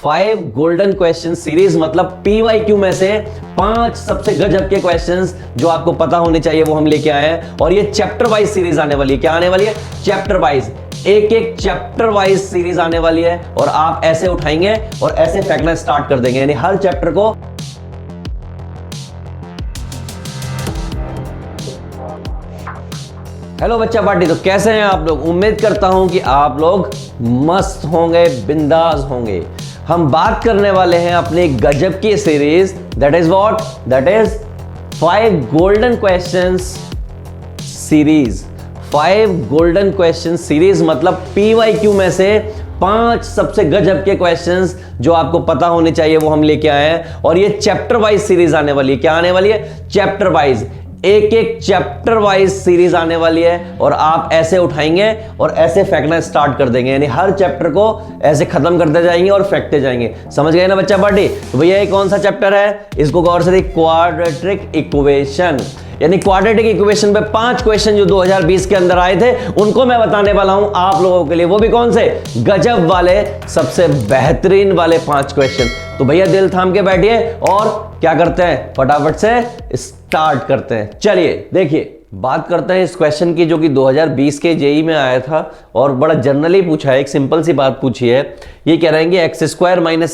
5 golden question series, मतलब PYQ में से 5 सबसे गजब के क्वेश्चंस जो आपको पता होने चाहिए वो हम लेके आए हैं। और ये चैप्टर वाइज सीरीज आने वाली है। क्या आने वाली है? चैप्टर वाइज, एक एक चैप्टर वाइज सीरीज आने वाली है और आप ऐसे उठाएंगे और ऐसे फेंकना स्टार्ट कर देंगे, यानी हर चैप्टर को। हेलो बच्चा पार्टी, तो कैसे हैं आप लोग? उम्मीद करता हूं कि आप लोग मस्त होंगे, बिंदास होंगे। हम बात करने वाले हैं अपने गजब की series, that is what? That is 5 golden questions series. 5 golden question series मतलब PYQ में से 5 सबसे गजब के क्वेश्चंस जो आपको पता होने चाहिए वो हम लेके आए हैं। और ये चैप्टर वाइज सीरीज आने वाली है। क्या आने वाली है? चैप्टर वाइज, एक एक चैप्टर वाइज सीरीज आने वाली है और आप ऐसे उठाएंगे और ऐसे फेंकना स्टार्ट कर देंगे, यानी हर चैप्टर को ऐसे खत्म करते जाएंगे और फेंकते जाएंगे। समझ गए ना बच्चा पार्टी? तो भैया ये कौन सा चैप्टर है? इसको गौर से देखिए, क्वाड्रेटिक इक्वेशन। यानी क्वाड्रेटिक इक्वेशन पे 5 क्वेश्चन जो 2020 के अंदर आए थे उनको मैं बताने वाला हूं आप लोगों के लिए, वो भी कौन से? गजब वाले, सबसे बेहतरीन वाले 5 क्वेश्चन। तो भैया दिल थाम के बैठिए और क्या करते हैं, फटाफट से स्टार्ट करते हैं। चलिए देखिए, बात करते हैं इस क्वेश्चन की जो कि 2020 के जेई में आया था और बड़ा जनरली पूछा है। एक सिंपल सी बात पूछी है, ये कह रहे हैं कि x² -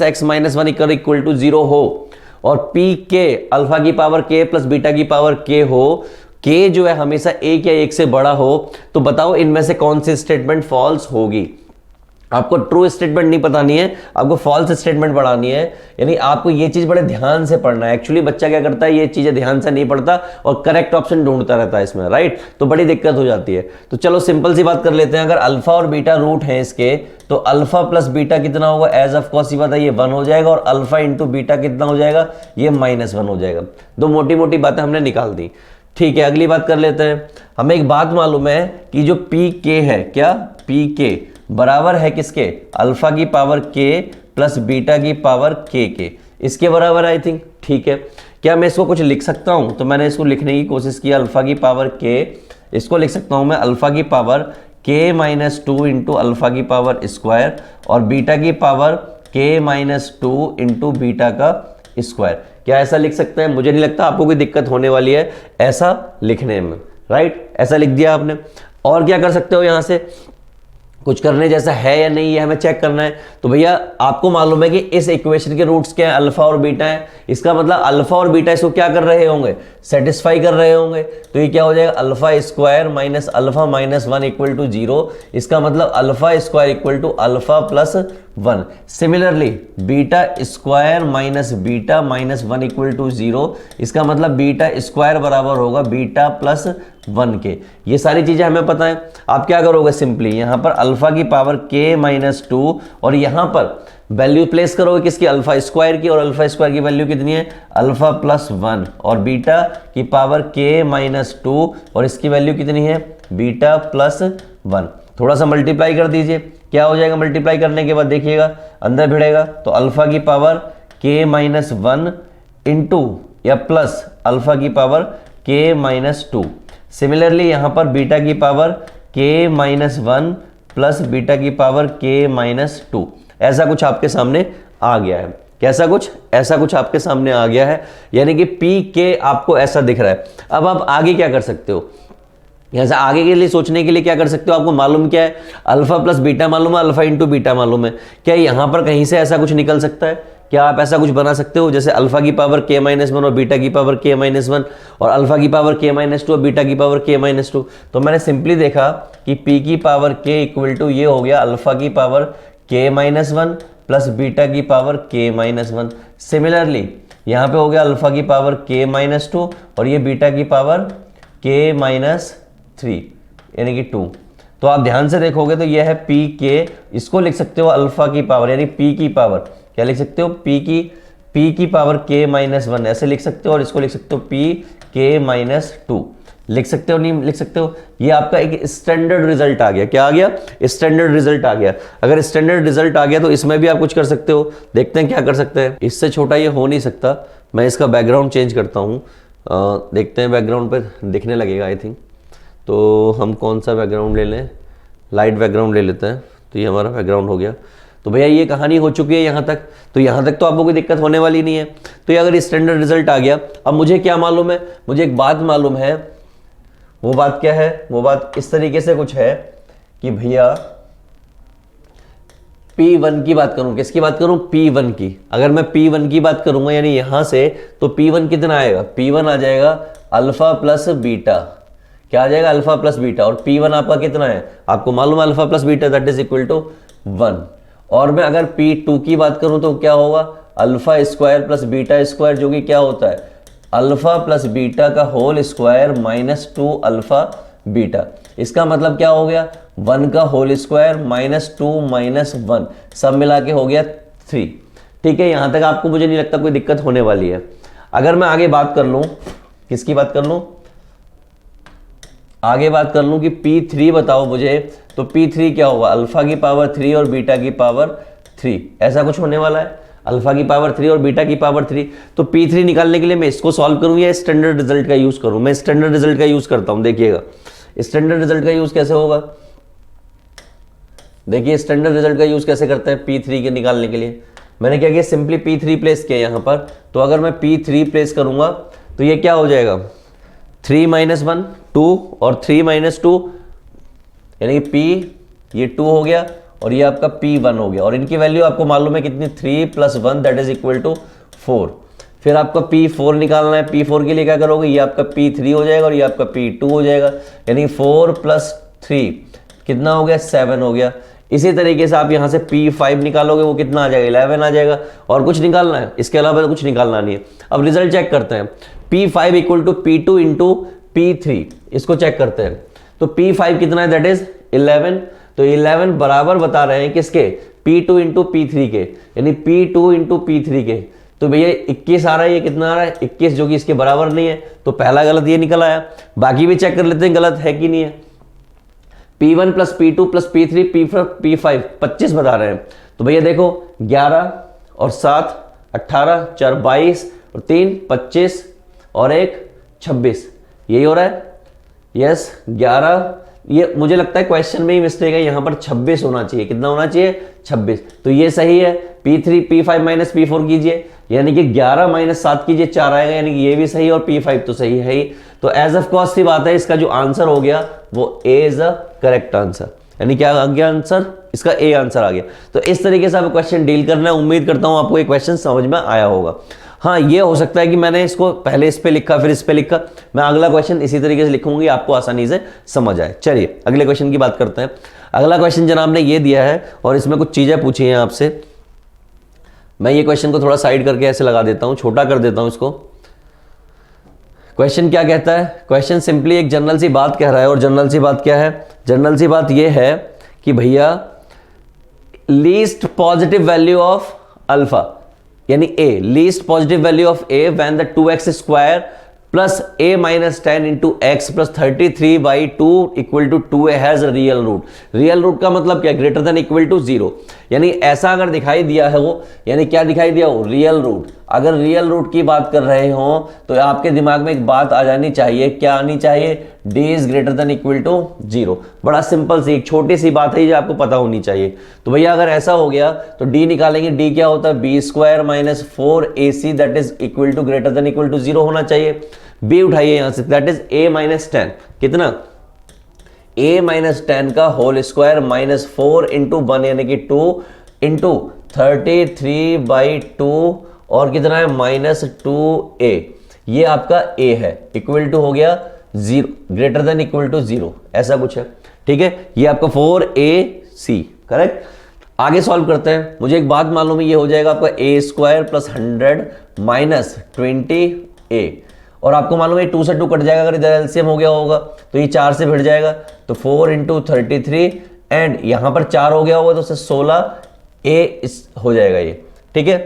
x - 1 = 0 हो और p के अल्फा की पावर k प्लस बीटा की पावर k हो, k जो है हमेशा 1 या 1 से बड़ा हो, तो बताओ इनमें से कौन सी स्टेटमेंट फॉल्स होगी। आपको ट्रू स्टेटमेंट नहीं बतानी है, आपको फॉल्स स्टेटमेंट पढ़ानी है। यानी आपको ये चीज बड़े ध्यान से पढ़ना है। एक्चुअली बच्चा क्या करता है, ये चीजें ध्यान से नहीं पढ़ता और करेक्ट ऑप्शन ढूंढता रहता है इसमें, राइट? तो बड़ी दिक्कत हो जाती है। तो चलो सिंपल सी बात कर लेते हैं। अगर अल्फा और बीटा रूट हैं इसके, तो अल्फा प्लस बीटा कितना होगा? एज ऑफ कोर्स ये बात है, ये 1 हो जाएगा और अल्फा इंटू बीटा कितना हो जाएगा? ये -1 हो जाएगा। दो मोटी मोटी बातें हमने निकाल दी। ठीक है, अगली बात कर लेते हैं। हमें एक बात मालूम है कि जो PK है, क्या PK बराबर है किसके? अल्फा की पावर k प्लस बीटा की पावर k के, इसके बराबर आई थिंक। ठीक है, क्या मैं इसको कुछ लिख सकता हूं? तो मैंने इसको लिखने की कोशिश की, अल्फा की पावर k, इसको लिख सकता हूं मैं अल्फा की पावर k - 2 इंटू अल्फा की पावर स्क्वायर और बीटा की पावर k - 2 इंटू बीटा का स्क्वायर। क्या ऐसा लिख सकते हैं? मुझे नहीं लगता आपको कोई दिक्कत होने वाली है ऐसा लिखने में, राइट? ऐसा लिख दिया आपने। और क्या कर सकते हो, यहां से कुछ करने जैसा है या नहीं, ये हमें चेक करना है। तो भैया आपको मालूम है कि इस इक्वेशन के रूट्स क्या है? अल्फा और बीटा है। इसका मतलब अल्फा और बीटा इसको क्या कर रहे होंगे? सेटिस्फाई कर रहे होंगे। तो ये क्या हो जाएगा? Alpha square minus alpha minus 1 = 0। इसका मतलब alpha square equal to alpha plus 1। Similarly beta square minus beta minus 1 = 0। इसका मतलब बीटा स्क्वायर बराबर होगा बीटा प्लस 1 के। ये सारी चीजें हमें पता है। आप क्या करोगे? सिंपली यहां पर अल्फा की पावर k - 2 और यहां पर वैल्यू प्लेस करोगे किसकी? अल्फा स्क्वायर की। और अल्फा स्क्वायर की वैल्यू कितनी है? Alpha plus 1। और बीटा की पावर k - 2 और इसकी वैल्यू कितनी है? Beta plus 1। थोड़ा सा मल्टीप्लाई कर दीजिए, क्या हो जाएगा? मल्टीप्लाई करने के बाद देखिएगा अंदर भिड़ेगा, तो अल्फा की पावर k - 1 इंटू या प्लस अल्फा की पावर k - 2। सिमिलरली यहां पर बीटा की पावर k - 1 प्लस बीटा की पावर k - 2। ऐसा कुछ आपके सामने आ गया है। कैसा कुछ? ऐसा कुछ आपके सामने आ गया है, यानी कि PK आपको ऐसा दिख रहा है। अब आप आगे क्या कर सकते हो? ऐसा आगे के लिए सोचने के लिए क्या कर सकते हो? आपको मालूम क्या है? अल्फा प्लस बीटा मालूम है, अल्फा इंटू बीटा मालूम है। क्या यहां पर कहीं से ऐसा कुछ निकल सकता है? क्या आप ऐसा कुछ बना सकते हो जैसे अल्फा की पावर k - 1 और बीटा की पावर k - 1 और अल्फा की पावर k - 2 और बीटा की पावर k - 2? तो मैंने सिंपली देखा कि p की पावर k इक्वल टू ये हो गया अल्फा की पावर k - 1 प्लस बीटा की पावर k - 1। सिमिलरली यहाँ पे हो गया अल्फा की पावर k - 2 और ये बीटा की पावर k - 3 यानी कि 2। तो आप ध्यान से देखोगे तो ये है PK, इसको लिख सकते हो अल्फा की पावर यानी p की पावर, क्या लिख सकते हो? p की पावर k - 1 ऐसे लिख सकते हो और इसको लिख सकते हो p k - 2। लिख सकते हो, नहीं लिख सकते हो? ये आपका एक स्टैंडर्ड रिजल्ट आ गया। क्या आ गया? स्टैंडर्ड रिजल्ट आ गया। अगर स्टैंडर्ड रिजल्ट आ गया तो इसमें भी आप कुछ कर सकते हो। देखते हैं क्या कर सकते हैं। इससे छोटा ये हो नहीं सकता। मैं इसका बैकग्राउंड चेंज करता हूँ, देखते हैं बैकग्राउंड पर दिखने लगेगा आई थिंक। तो हम कौन सा बैकग्राउंड ले लें? लाइट बैकग्राउंड ले लेते हैं। तो ये हमारा बैकग्राउंड हो गया। तो भैया ये कहानी हो चुकी है यहाँ तक, तो यहाँ तक तो आपको कोई दिक्कत होने वाली नहीं है। तो ये अगर स्टैंडर्ड रिजल्ट आ गया, अब मुझे क्या मालूम है, मुझे एक बात मालूम है। वो बात क्या है? वो बात इस तरीके से कुछ है कि भैया P1 की बात करूं, किसकी बात करूं? P1 की। अगर मैं P1 की बात करूंगा यानी यहां से, तो P1 कितना आएगा? P1 आ जाएगा अल्फा प्लस बीटा। क्या आ जाएगा? Alpha plus beta. और P1 आपका कितना है? आपको मालूम है alpha plus beta that is equal to 1। और मैं अगर P2 की बात करूं तो क्या होगा? Alpha square plus beta square, जो कि क्या होता है? अल्फा प्लस बीटा का whole square minus 2 alpha beta. इसका मतलब क्या हो गया? 1 का होल स्क्वायर माइनस 2 माइनस 1, सब मिला के हो गया 3। ठीक है, यहां तक आपको मुझे नहीं लगता कोई दिक्कत होने वाली है। अगर मैं आगे बात कर लूं, किसकी बात कर लूं? आगे बात कर लूं कि P3 बताओ मुझे, तो P3 क्या होगा? अल्फा की पावर 3 और बीटा की पावर 3, ऐसा कुछ होने वाला है। अल्फा की पावर 3 और बीटा की पावर 3। तो P3 निकालने के लिए मैं इसको सॉल्व करूं या स्टैंडर्ड रिजल्ट का यूज करूं? मैं स्टैंडर्ड रिजल्ट का यूज करता हूं। देखिएगा स्टैंडर्ड रिजल्ट का यूज कैसे होगा, देखिए स्टैंडर्ड रिजल्ट का यूज कैसे करते हैं P3 के निकालने के लिए। मैंने क्या किया? सिंपली P3 प्लेस किया यहां पर। तो अगर मैं P3 प्लेस करूंगा तो ये क्या हो जाएगा? 3 माइनस 1 2 और 3 माइनस 2 यानी कि P ये 2 हो गया और ये आपका P1 हो गया। और इनकी वैल्यू आपको मालूम है कितनी? 3 plus 1 that is equal to 4। फिर आपका P4 निकालना है। P4 के लिए क्या करोगे? ये आपका P3 हो जाएगा और ये आपका P2 हो जाएगा, यानी 4 प्लस 3 कितना हो गया? 7 हो गया। इसी तरीके से आप यहाँ से P5 निकालोगे, वो कितना आ जाएगा? 11 आ जाएगा। और कुछ निकालना है? इसके अलावा तो कुछ निकालना नहीं है। अब रिजल्ट चेक करते हैं। P5 equal to P2 into P3, इसको चेक करते हैं। तो P5 कितना है? That is 11। तो 11 बराबर बता रहे हैं किसके? P2 इंटू P3 के, यानी P2 इंटू P3 के। तो भैया 21 आ रहा है, ये कितना आ रहा है? 21, जो कि इसके बराबर नहीं है। तो पहला गलत ये निकल आया। बाकी भी चेक कर लेते हैं गलत है कि नहीं है। P1 plus P2 plus P3 P5 25 बता रहे हैं। तो भैया देखो 11 और 7 18, 4 22 और 3 25 और 1 26, यही हो रहा है। यस 11, ये मुझे लगता है क्वेश्चन में ही मिस्टेक है, यहां पर 26 होना चाहिए। कितना होना चाहिए? 26। तो ये सही है। P3 P5 माइनस P4 कीजिए, यानी कि 11 माइनस 7 कीजिए, 4 आएगा, यानी कि ये भी सही और P5 तो सही है ही। तो एज ऑफ कॉस्ट की बात है, इसका जो आंसर हो गया वो ए इज अ करेक्ट आंसर। यानी क्या आ गया आंसर? इसका ए आंसर आ गया। तो इस तरीके से आप क्वेश्चन डील करना है। उम्मीद करता हूं आपको ये क्वेश्चन समझ में आया होगा। हाँ, ये हो सकता है कि मैंने इसको पहले इस पे लिखा फिर इस पे लिखा, मैं अगला क्वेश्चन इसी तरीके से लिखूंगी, आपको आसानी से समझ आए। चलिए अगले क्वेश्चन की बात करते हैं। अगला क्वेश्चन जनाब ने ये दिया है और इसमें कुछ चीजें पूछी हैं आपसे। मैं ये क्वेश्चन को थोड़ा साइड करके ऐसे लगा देता हूं, छोटा कर देता हूं इसको। क्वेश्चन क्या कहता है? क्वेश्चन सिंपली एक जनरल सी बात कह रहा है। और जनरल सी बात क्या है? जनरल सी बात ये है कि भैया least positive value of alpha, यानी a, least positive value of a when the 2x square plus a minus 10 into x plus 33/2 equal to 2a has real root. Real root का मतलब क्या? Greater than equal to 0। यानी ऐसा अगर दिखाई दिया है वो, यानी क्या दिखाई दिया हो? Real root. अगर रियल रूट की बात कर रहे हो तो आपके दिमाग में एक बात आ जानी चाहिए। क्या आनी चाहिए? d is greater than equal to 0। बड़ा सिंपल सी एक छोटी सी बात है जो आपको पता होनी चाहिए। तो भैया अगर ऐसा हो गया तो d निकालेंगे। d क्या होता है? b square minus 4ac that is equal to greater than equal to 0 होना चाहिए। b उठाइए यहां से, दैट इज a माइनस 10, कितना? a माइनस 10 का होल स्क्वायर माइनस 4 इंटू 1 यानी कि 2 इंटू 33/2 और कितना है? Minus 2a। ये आपका a है, इक्वल टू हो गया 0, ग्रेटर देन इक्वल टू 0, ऐसा कुछ है। ठीक है, ये आपका 4ac करेक्ट। आगे सॉल्व करते हैं। मुझे एक बात मालूम है, ये हो जाएगा आपका a square plus 100 minus 20a। और आपको मालूम है 2 से 2 कट जाएगा, अगर इधर एलसीएम हो गया होगा तो ये 4 से भिड़ जाएगा। तो 4 इंटू 33 एंड यहां पर 4 हो गया होगा तो 16a हो जाएगा ये। ठीक है,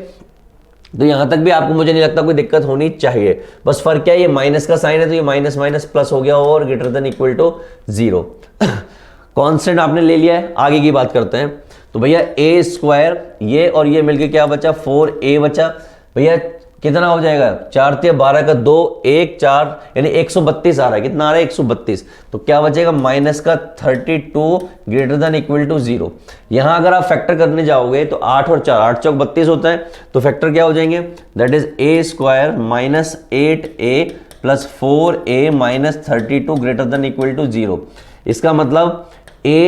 तो यहां तक भी आपको मुझे नहीं लगता कोई दिक्कत होनी चाहिए। बस फर्क क्या है? ये माइनस का साइन है तो ये माइनस माइनस प्लस हो गया और greater than equal to 0। Constant आपने ले लिया है। आगे की बात करते हैं। तो भैया a स्क्वायर ये और ये मिलके क्या बचा? 4a बचा। भैया कितना हो जाएगा, 4 × 12 का 2, 1 4 यानी 132 आ रहा है। कितना आ रहा है, 132। तो क्या बचेगा, माइनस का 32 ग्रेटर देन इक्वल टू 0। यहां अगर आप फैक्टर करने जाओगे तो 8 और 4, 8 चौक 32 होता है, तो फैक्टर क्या हो जाएंगे, that is a² minus 8a plus 4a minus 32 greater than equal to 0। इसका मतलब a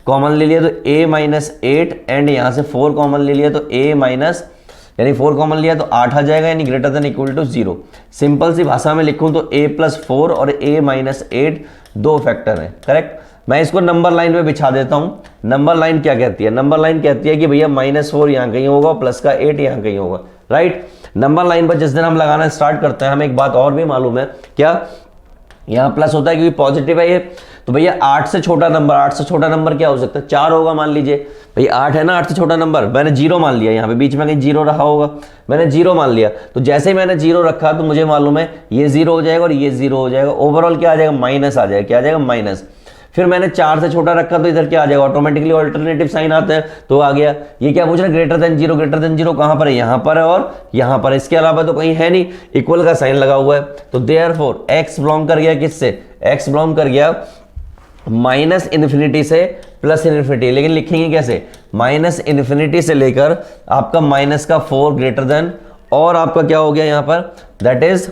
कॉमन ले लिया तो a माइनस 8 एंड यहां से 4 कॉमन ले लिया तो a माइनस, यानी 4 कॉमन लिया तो 8 आ जाएगा, यानी greater than equal to 0। Simple सी भाषा में लिखूं तो a प्लस 4 और a माइनस 8 दो फैक्टर हैं, करेक्ट। मैं इसको नंबर लाइन पे बिछा देता हूं। नंबर लाइन क्या कहती है, नंबर लाइन कहती है कि भैया -4 यहां कहीं होगा, प्लस का 8 यहां कहीं होगा, राइट। नंबर लाइन पर जिस दिन हम लगाना स्टार्ट करते हैं, हमें एक बात और भी मालूम है, क्या, यहाँ प्लस होता है क्योंकि पॉजिटिव है ये, तो भैया 8 से छोटा नंबर, 8 से छोटा नंबर क्या हो सकता है, 4 होगा मान लीजिए। भैया 8 है ना, 8 से छोटा नंबर, मैंने 0 मान लिया, यहाँ पे बीच में कहीं 0 रहा होगा, मैंने 0 मान लिया। तो जैसे ही मैंने 0 रखा तो मुझे मालूम है ये 0 हो जाएगा और ये 0 हो जाएगा, ओवरऑल क्या आ जाएगा, माइनस आ जाएगा। क्या आ जाएगा, माइनस। फिर मैंने 4 से छोटा रखा तो इधर क्या आ जाएगा, ऑटोमेटिकली अल्टरनेटिव साइन आता है, तो आ गया। ये क्या पूछ रहा है, ग्रेटर देन 0, ग्रेटर देन 0 कहां पर है, यहां पर है और यहां पर, इसके अलावा तो कहीं है नहीं, इक्वल का साइन लगा हुआ है। तो देयरफॉर x बिलोंग कर गया किससे, x बिलोंग कर गया माइनस इन्फिनिटी से प्लस इन्फिनिटी। लेकिन लिखेंगे कैसे, माइनस इन्फिनिटी से लेकर आपका माइनस का 4 ग्रेटर देन, और आपका क्या हो गया यहां पर, दैट इज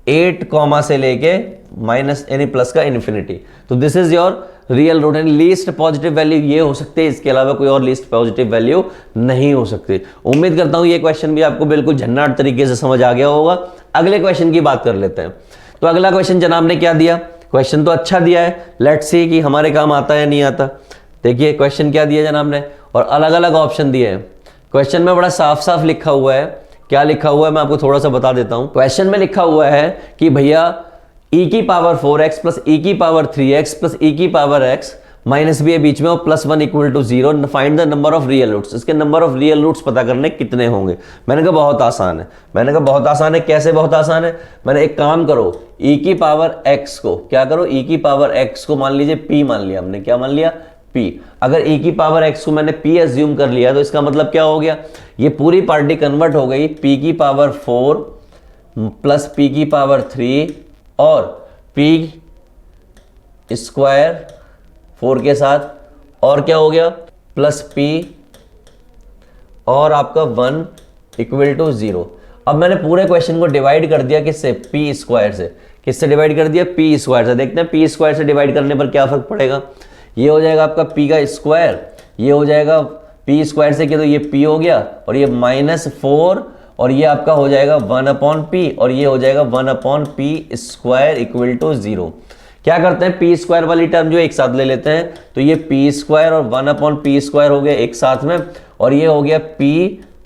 8 कॉमा से लेके माइनस यानी प्लस का इन्फिनिटी। तो this is your real root, and least positive value ये हो सकती है, इसके अलावा कोई और लीस्ट पॉजिटिव वैल्यू नहीं हो सकती। उम्मीद करता हूं ये क्वेश्चन भी आपको बिल्कुल झन्नाट तरीके से समझ आ गया होगा। अगले क्वेश्चन की बात कर लेते हैं। तो अगला क्वेश्चन जनाब ने क्या दिया, क्वेश्चन तो अच्छा दिया है, लेट्स सी कि हमारे काम आता है या नहीं आता। देखिए क्वेश्चन क्या दिया जनाब ने, और अलग अलग ऑप्शन दिए हैं। क्वेश्चन में बड़ा साफ साफ लिखा हुआ है, क्या लिखा हुआ है मैं आपको थोड़ा सा बता देता हूं। क्वेश्चन में लिखा हुआ है कि भैया e की पावर 4x प्लस e की पावर 3x प्लस e की पावर x माइनस भी है बीच में और +1 equal to 0, find the number of real roots. इसके नंबर ऑफ रियल रूट्स पता करने कितने होंगे। मैंने कहा बहुत आसान है, मैंने कहा बहुत आसान है। कैसे बहुत आसान है, मैंने एक काम करो, e की पावर x को क्या करो, e की पावर x को मान लीजिए p मान लिया हमने, क्या मान लिया, p। अगर e की पावर x को मैंने p एज्यूम कर लिया तो इसका मतलब क्या हो गया, ये पूरी पार्टी कन्वर्ट हो गई p की पावर 4 प्लस p की पावर 3 और p स्क्वायर 4 के साथ, और क्या हो गया प्लस p और आपका 1 इक्वल टू 0। अब मैंने पूरे क्वेश्चन को डिवाइड कर दिया किससे, p स्क्वायर से। किससे डिवाइड कर दिया, p स्क्वायर से। देखते हैं p स्क्वायर से डिवाइड करने पर क्या फर्क पड़ेगा। ये हो जाएगा आपका p का स्क्वायर, ये हो जाएगा p स्क्वायर से किया तो ये p हो गया, और ये -4 और ये आपका हो जाएगा 1/p और ये हो जाएगा 1/p स्क्वायर इक्वल टू 0। क्या करते हैं, p स्क्वायर वाली टर्म जो एक साथ ले लेते हैं, तो ये p स्क्वायर और 1/p स्क्वायर हो गया एक साथ में, और ये हो गया p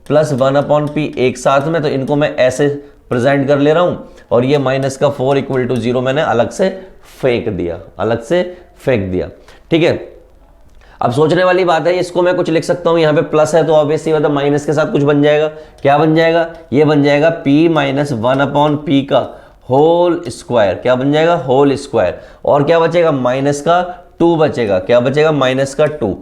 प्लस 1/p एक साथ में। तो इनको मैं ऐसे प्रेजेंट कर ले रहा हूं, और ये माइनस का 4 इक्वल टू 0 मैंने अलग से फेंक दिया, अलग से फेंक दिया। ठीक है, अब सोचने वाली बात है, इसको मैं कुछ लिख सकता हूं, यहाँ पे प्लस है तो ऑब्वियसली मतलब माइनस के साथ कुछ बन जाएगा। क्या बन जाएगा, ये बन जाएगा p माइनस 1/p का होल स्क्वायर। क्या बन जाएगा, होल स्क्वायर। और क्या बचेगा, माइनस का 2 बचेगा। क्या बचेगा, माइनस का 2।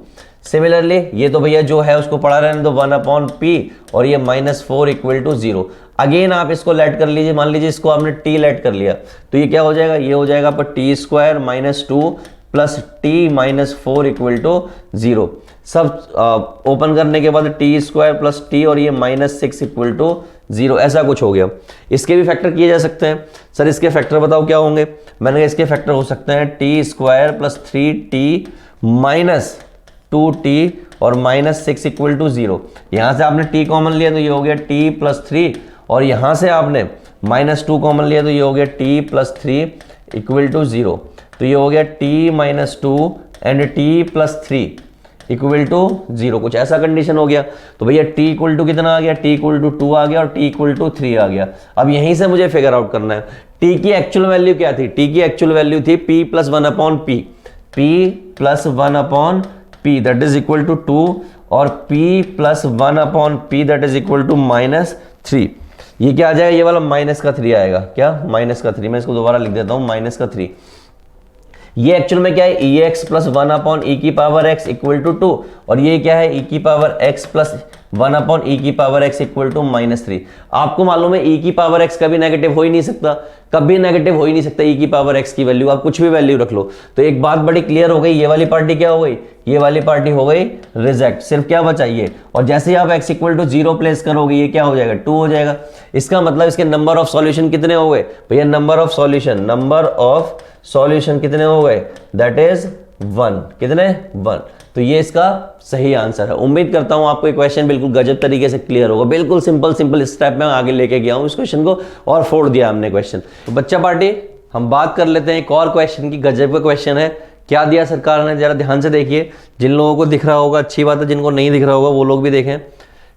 सिमिलरली ये तो भैया जो है उसको पढ़ा रहने दो, 1/p और ये -4 इक्वल टू 0। अगेन आप इसको लेट कर लीजिए, मान लीजिए इसको आपने t लेट कर लिया तो ये क्या हो जाएगा, ये हो जाएगा आपका t square -2 plus t -4 equal to 0। सब ओपन करने के बाद t स्क्वायर प्लस t और ये -6 इक्वल टू 0, ऐसा कुछ हो गया। इसके भी फैक्टर किए जा सकते हैं। सर इसके फैक्टर बताओ क्या होंगे, मैंने कहा इसके फैक्टर हो सकते हैं t square plus 3t minus 2t और -6 इक्वल टू 0। यहाँ से आपने t कॉमन लिया तो ये हो गया t प्लस 3, और यहाँ से आपने -2 कॉमन लिया तो ये हो गया t प्लस 3 इक्वल टू 0। तो ये हो गया t - 2 and t plus 3 equal to 0, कुछ ऐसा कंडीशन हो गया। तो भैया t इक्वल टू कितना आ गया, t इक्वल टू 2 आ गया और t इक्वल टू 3 आ गया। अब यहीं से मुझे फिगर आउट करना है t की एक्चुअल वैल्यू क्या थी, t की एक्चुअल वैल्यू थी p plus 1/p, p plus 1/p that is equal to 2 और p plus 1/p that is equal to -3। ये क्या आ जाएगा, ये वाला -3 आएगा। क्या, -3। मैं इसको दोबारा लिख देता हूँ, -3। ये एक्चुअल में क्या है, ex प्लस 1/e की पावर x इक्वल टू 2, और ये क्या है e की पावर x प्लस 1 अपॉन ई की पावर x इक्वल टू -3। आपको मालूम है ई की पावर x कभी नेगेटिव हो ही नहीं सकता, कभी नेगेटिव हो ही नहीं सकता ई की पावर x की वैल्यू, आप कुछ भी वैल्यू रख लो। तो एक बात बड़ी क्लियर हो गई, ये वाली पार्टी क्या हो गई, ये वाली पार्टी हो गई रिजेक्ट, सिर्फ क्या बचा ये। और जैसे ही आप x इक्वल टू 0 प्लेस करोगे ये क्या हो जाएगा, 2 हो जाएगा। इसका मतलब इसके नंबर ऑफ सॉल्यूशन कितने हो गए भैया, नंबर ऑफ सॉल्यूशन कितने हो गए, दैट इज 1, कितने 1। तो ये इसका सही आंसर है। उम्मीद करता हूं आपको ये क्वेश्चन बिल्कुल गजब तरीके से क्लियर होगा। बिल्कुल सिंपल स्टेप में आगे लेके गया हूं इस क्वेश्चन को और फोड़ दिया हमने क्वेश्चन। तो बच्चा पार्टी हम बात कर लेते हैं एक और क्वेश्चन की, गजब का क्वेश्चन है। क्या दिया सरकार ने, जरा ध्यान से देखिए। जिन लोगों को दिख रहा होगा अच्छी बात है, जिनको नहीं दिख रहा होगा वो लोग भी देखें।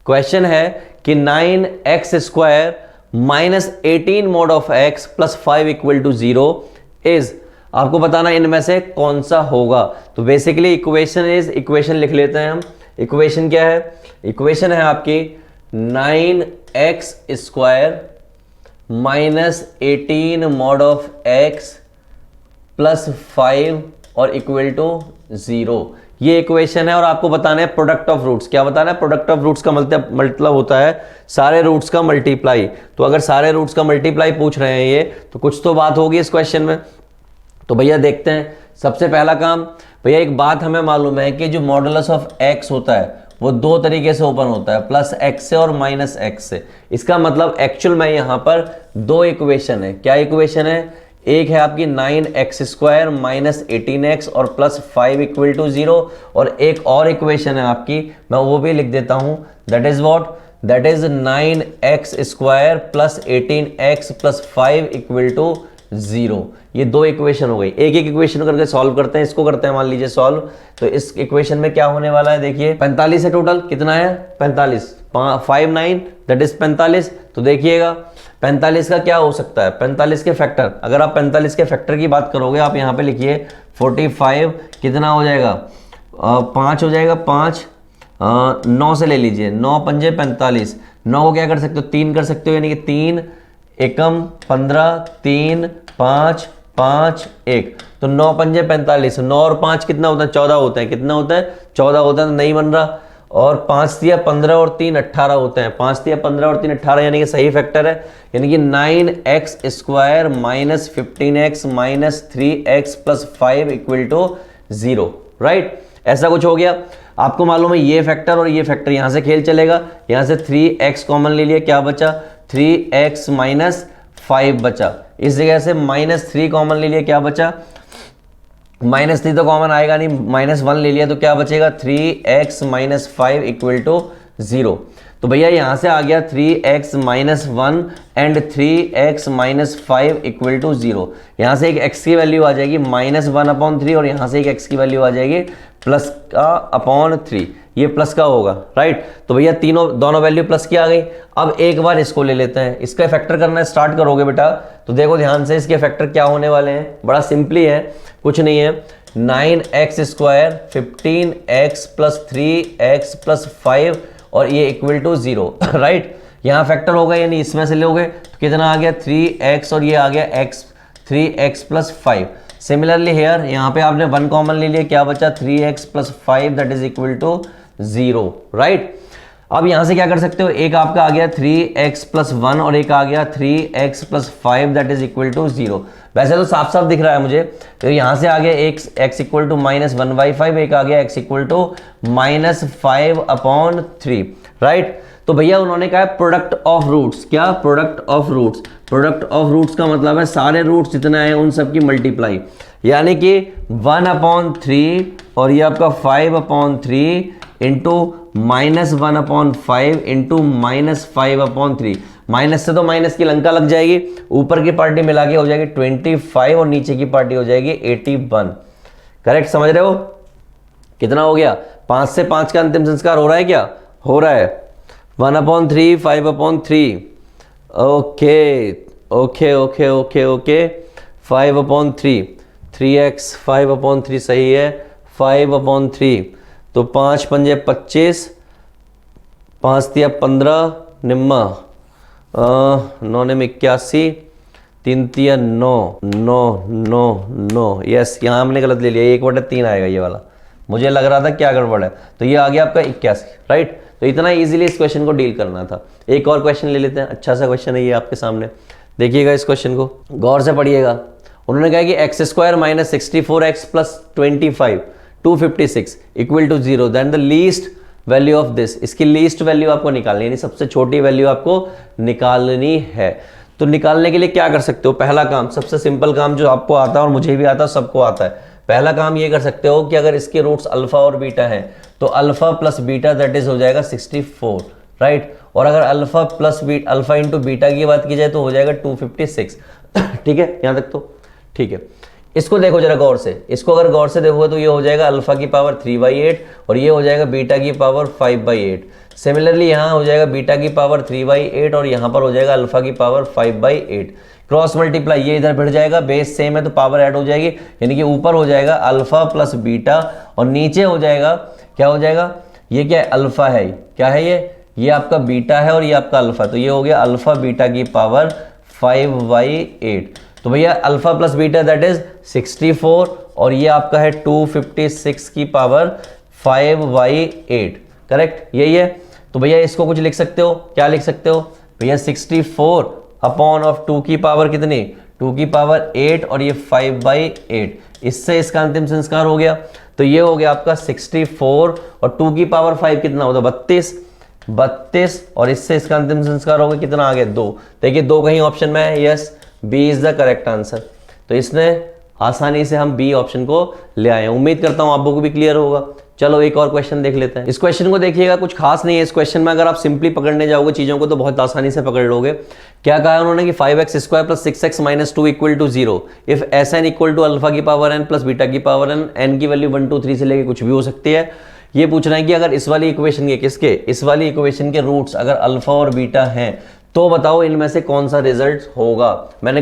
क्वेश्चन है कि 9x² minus 18 mod of x plus 5 equal to 0 is, आपको बताना इनमें से कौन सा होगा। तो बेसिकली इक्वेशन लिख लेते हैं हम। इक्वेशन क्या है, इक्वेशन है आपकी 9x² minus 18 mod of x plus 5 और इक्वल टू 0, ये इक्वेशन है। और आपको बताना है प्रोडक्ट ऑफ रूट्स। क्या बताना है, प्रोडक्ट ऑफ रूट्स का मतलब होता है सारे रूट्स का मल्टीप्लाई। तो अगर सारे रूट्स का मल्टीप्लाई पूछ रहे हैं ये, तो कुछ तो बात होगी इस क्वेश्चन में। तो भैया देखते हैं। सबसे पहला काम भैया, एक बात हमें मालूम है कि जो मॉडुलस ऑफ x होता है वो दो तरीके से ओपन होता है, प्लस x से और माइनस x से। इसका मतलब एक्चुअल में यहाँ पर दो इक्वेशन है। क्या इक्वेशन है, एक है आपकी 9x² माइनस 18x और प्लस 5 इक्वल टू 0, और एक और इक्वेशन है आपकी, मैं वो भी लिख देता हूं, that is what, that is 9x² plus 18x plus 5 equal to 0। ये दो इक्वेशन हो गई। एक एक इक्वेशन करके सॉल्व करते हैं। इसको करते हैं मान लीजिए सॉल्व। तो इस इक्वेशन में क्या होने वाला है, देखिए 45 है टोटल, कितना है 45, 5 9 दैट इज 45। तो देखिएगा 45 का क्या हो सकता है, 45 के फैक्टर, अगर आप 45 के फैक्टर की बात करोगे, आप यहाँ पे लिखिए 45 कितना हो जाएगा, 5 हो जाएगा, 5 9 से ले लीजिए, 9 पंजे 45, 9 को क्या कर सकते हो, 3 कर सकते हो, यानी कि 3 एकम 15, 3 5 5 1, तो 9 पंजे 45, 9 और 5 कितना होता है, 14 होता है, कितना होता है 14 होता है, तो नहीं बन रहा। और 5 दिया 15 और 3 18 होते हैं, 5 दिया 15 और 3 18, यानी कि सही फैक्टर है, यानी कि 9x² minus 15x minus 3x plus 5 equal to 0, right. ऐसा कुछ हो गया। आपको मालूम है ये फैक्टर और ये फैक्टर यहां से खेल चलेगा, यहां से 3x कॉमन ले लिया, क्या बचा 3x माइनस 5 बचा। इस जगह से -3 कॉमन ले लिया, क्या बचा -3 तो कॉमन आएगा नहीं, -1 ले लिया, तो क्या बचेगा 3x माइनस 5 इक्वल टू 0। तो भैया यहां से आ गया 3x minus 1 and 3x minus 5 equal to 0। यहां से एक x की वैल्यू आ जाएगी -1/3 और यहां से एक x की वैल्यू आ जाएगी प्लस का अपॉन 3, ये प्लस का होगा, राइट। तो भैया दोनों वैल्यू प्लस की आ गई। अब एक बार इसको ले लेते हैं, इसका फैक्टर करना स्टार्ट करोगे बेटा, तो देखो ध्यान से इसके फैक्टर क्या होने वाले हैं, बड़ा सिंपली है, कुछ नहीं है, 9x² 15x plus 3x plus 5 और ये इक्वल टू 0, राइट। यहाँ फैक्टर होगा, यानी इसमें से लोगे तो कितना आ गया 3x और ये आ गया x, 3x plus 5। Similarly here यहाँ पे आपने 1 कॉमन ले लिया, क्या बचा 3x plus 5 that is equal to 0, right. अब यहाँ से क्या कर सकते हो, एक आपका आ गया 3x प्लस 1 और एक आ गया 3x plus 5 that is equal to 0। वैसे तो साफ साफ दिख रहा है मुझे, तो यहाँ से आ गया x इक्वल टू -1/5, एक आ गया x इक्वल टू -5/3, राइट। तो भैया उन्होंने कहा प्रोडक्ट ऑफ रूट्स, क्या product of roots, product of roots का मतलब है सारे रूट्स जितने हैं उन सब की मल्टीप्लाई, यानी कि 1/3 और ये आपका 5/3 इंटू -1/5 इंटू -5/3। माइनस से तो माइनस की लंका लग जाएगी, ऊपर की पार्टी मिला के हो जाएगी 25 और नीचे की पार्टी हो जाएगी 81। करेक्ट समझ रहे हो, कितना हो गया, 5 से 5 का अंतिम संस्कार हो रहा है, क्या हो रहा है 1/3 5/3, okay okay okay okay okay 5/3, 3x 5/3 सही है, 5/3, तो 5 पंजे 25, 5 दिया 15, निम्मा 9 ने 81, 3 दिया 9 9 9 9, यस यहाँ हमने गलत ले लिया, 1/3 आएगा ये वाला, मुझे लग रहा था क्या गड़बड़ है, तो ये आ गया आपका 81, राइट। तो इतना इजीली इस क्वेश्चन को डील करना था। एक और क्वेश्चन ले लेते हैं, अच्छा सा क्वेश्चन है ये आपके सामने, देखिएगा इस क्वेश्चन को गौर से पढ़िएगा। उन्होंने कहा कि x square minus 64x plus 25 256 equal to 0, then the least value of this. इसकी लीस्ट वैल्यू आपको निकालनी है, यानी सबसे छोटी वैल्यू आपको निकालनी है। तो निकालने के लिए क्या कर सकते हो, पहला काम, सबसे सिंपल काम जो आपको आता है और मुझे भी आता है, सबको आता है, पहला काम ये कर सकते हो कि अगर इसके रूट्स अल्फा और बीटा हैं तो alpha plus beta that is हो जाएगा 64, राइट। और अगर alpha plus beta, alpha into beta की बात की जाए तो हो जाएगा 256। ठीक है, यहां तक तो ठीक है। इसको देखो जरा गौर से, इसको अगर गौर से देखोगे तो ये हो जाएगा अल्फा की पावर 3/8 और ये हो जाएगा बीटा की पावर 5/8। सिमिलरली यहाँ हो जाएगा बीटा की पावर 3/8 और यहाँ पर हो जाएगा अल्फा की पावर 5/8। क्रॉस मल्टीप्लाई, ये इधर बढ़ जाएगा, बेस सेम है तो पावर ऐड हो जाएगी, यानी कि ऊपर हो जाएगा अल्फा प्लस बीटा और नीचे हो जाएगा, क्या हो जाएगा, ये क्या है, अल्फा है, क्या है ये आपका बीटा है और ये आपका अल्फा, तो ये हो गया अल्फा बीटा की पावर 5/8। तो भैया alpha plus beta that is 64 और ये आपका है 256 की पावर 5/8, करेक्ट, यही है। तो भैया इसको कुछ लिख सकते हो, क्या लिख सकते हो भैया, 64 अपॉन ऑफ 2 की पावर कितनी, 2 की पावर 8 और ये 5/8, इससे इसका अंतिम संस्कार हो गया। तो ये हो गया आपका 64 और 2 की पावर 5 कितना होता है, 32 और इससे इसका अंतिम संस्कार हो गया, कितना आ गया, 2। देखिए 2 कहीं ऑप्शन में है, yes, B is the correct answer. तो इसने आसानी से हम बी ऑप्शन को ले आए हैं। उम्मीद करता हूं आप लोगों को भी क्लियर होगा। चलो एक और क्वेश्चन देख लेते हैं। इस क्वेश्चन को देखिएगा, कुछ खास नहीं है इस क्वेश्चन में, अगर आप सिंपली पकड़ने जाओगे चीजों को तो बहुत आसानी से पकड़ लोगे। क्या कहा उन्होंने कि 5x square plus 6x minus 2 equal to 0 if S N equal to alpha की पावर n प्लस बीटा की पावर n, n की वैल्यू 1 2 3 से लेके कुछ भी हो सकती है। ये पूछना है कि अगर इस वाली इक्वेशन के किसके, इस वाली इक्वेशन के रूट्स अगर अल्फा और बीटा हैं तो बताओ इनमें से कौन सा रिजल्ट होगा। मैंने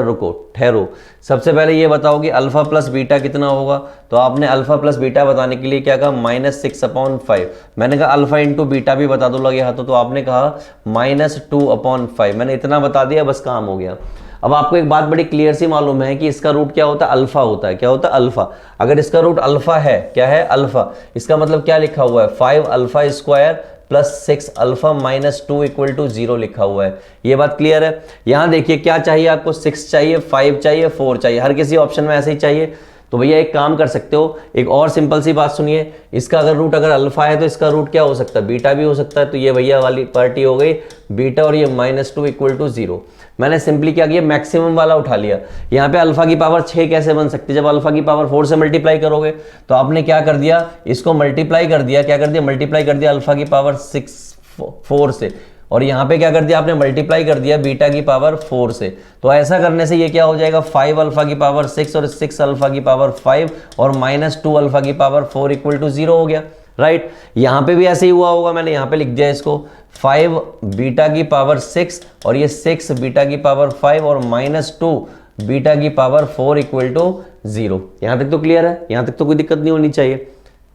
रुको ठहरो, सबसे पहले ये बताओ कि अल्फा प्लस बीटा कितना होगा। तो आपने अल्फा प्लस बीटा बताने के लिए क्या कहा, -6/5। मैंने कहा अल्फा इंटू बीटा भी बता दो लगे हाथों, तो आपने कहा -2/5। मैंने इतना बता दिया, बस काम हो गया। अब आपको एक बात बड़ी क्लियर सी मालूम है कि इसका रूट क्या होता है, अल्फा होता है। क्या होता है, अल्फा। अगर इसका रूट अल्फा है, क्या है, अल्फा, इसका मतलब क्या लिखा हुआ है, 5 alpha square plus 6 alpha minus 2 equal to 0 लिखा हुआ है। ये बात क्लियर है। यहां देखिए क्या चाहिए आपको, 6 चाहिए, 5 चाहिए, 4 चाहिए, हर किसी ऑप्शन में ऐसे ही चाहिए। तो भैया एक काम कर सकते हो, एक और सिंपल सी बात सुनिए, इसका अगर रूट अगर अल्फा है तो इसका रूट क्या हो सकता है, बीटा भी हो सकता है। तो ये भैया वाली पार्टी हो गई बीटा और ये -2 इक्वल टू 0। मैंने सिंपली क्या किया, मैक्सिमम वाला उठा लिया। यहाँ पे अल्फा की पावर 6 कैसे बन सकती है, जब अल्फा की पावर 4 से मल्टीप्लाई करोगे। तो आपने क्या कर दिया, इसको मल्टीप्लाई कर दिया, क्या कर दिया, मल्टीप्लाई कर दिया अल्फा की पावर 4 से, और यहाँ पे क्या कर दिया आपने, मल्टीप्लाई कर दिया बीटा की पावर 4 से। तो ऐसा करने से ये क्या हो जाएगा, 5 अल्फा की पावर 6 और 6 अल्फा की पावर 5 और -2 अल्फा की पावर 4 इक्वल टू 0 हो गया, राइट। यहाँ पे भी ऐसे ही हुआ होगा, मैंने यहाँ पे लिख दिया इसको 5 बीटा की पावर 6 और ये 6 बीटा की पावर 5 और -2 बीटा की पावर 4 इक्वल टू 0। यहाँ तक तो क्लियर है, यहाँ तक तो कोई दिक्कत नहीं होनी चाहिए।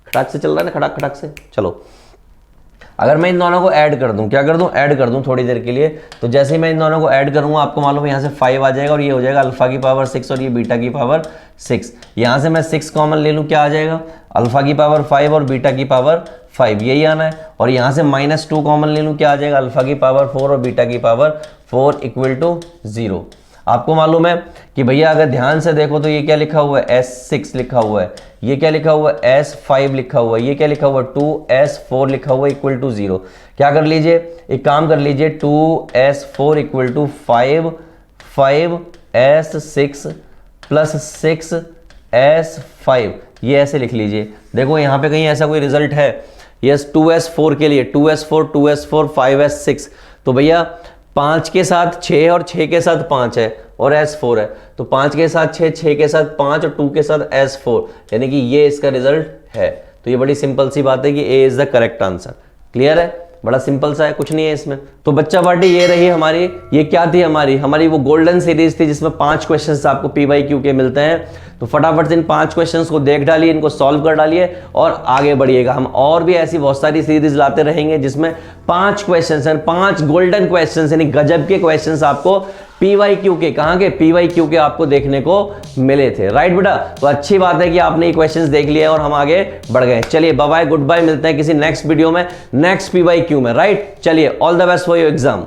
खटाक से चल रहा है ना, खटाक खटाक से। चलो अगर मैं इन दोनों को ऐड कर दूं, क्या कर दूं, ऐड कर दूं थोड़ी देर के लिए। तो जैसे ही मैं इन दोनों को ऐड करूंगा आपको मालूम है यहाँ से 5 आ जाएगा और ये हो जाएगा अल्फा की पावर 6 और ये बीटा की पावर 6। यहाँ से मैं 6 कॉमन ले लूँ, क्या आ जाएगा, अल्फा की पावर 5 और बीटा की पावर 5, यही आना है। और यहाँ से -2 कॉमन ले लूँ, क्या आ जाएगा, अल्फा की पावर 4 और बीटा की पावर 4 इक्वल टू 0। आपको मालूम है कि भैया अगर ध्यान से देखो तो ये क्या लिखा हुआ है, S6 लिखा हुआ है, ये क्या लिखा हुआ है, S5 लिखा हुआ है, ये क्या लिखा हुआ है, 2S4 लिखा हुआ है इक्वल टू 0। क्या कर लीजिए, एक काम कर लीजिए, 2S4 equal to 5S6 plus 6S5, ये ऐसे लिख लीजिए। देखो यहाँ पे कहीं ऐसा कोई रिजल्ट है, यस, 2S4 के लिए 2S4 5S6। तो भैया 5 के साथ 6 और 6 के साथ 5 है और S4 है, तो 5 के साथ 6, 6 के साथ 5 और 2 के साथ S4, यानी कि ये इसका रिजल्ट है। तो ये बड़ी सिंपल सी बात है कि A is the correct answer. Clear है, बड़ा सिंपल सा है, कुछ नहीं है इसमें। तो बच्चा पार्टी ये रही हमारी, ये क्या थी हमारी वो गोल्डन सीरीज थी जिसमें 5 क्वेश्चंस आपको PYQ के मिलते हैं। तो फटाफट से इन 5 क्वेश्चंस को देख डालिए, इनको सॉल्व कर डालिए और आगे बढ़िएगा। हम और भी ऐसी बहुत सारी सीरीज लाते रहेंगे जिसमें 5 क्वेश्चंस हैं, 5 गोल्डन क्वेश्चंस यानी गजब के क्वेश्चंस आपको पीवाईक्यू के, कहां के पीवाईक्यू के आपको देखने को मिले थे। राइट बेटा, तो अच्छी बात है कि आपने ये क्वेश्चंस देख लिए और हम आगे बढ़ गए। चलिए बाय बाय, गुड बाय, मिलते हैं किसी नेक्स्ट वीडियो में, नेक्स्ट पीवाईक्यू में। राइट, चलिए all the best for your exam.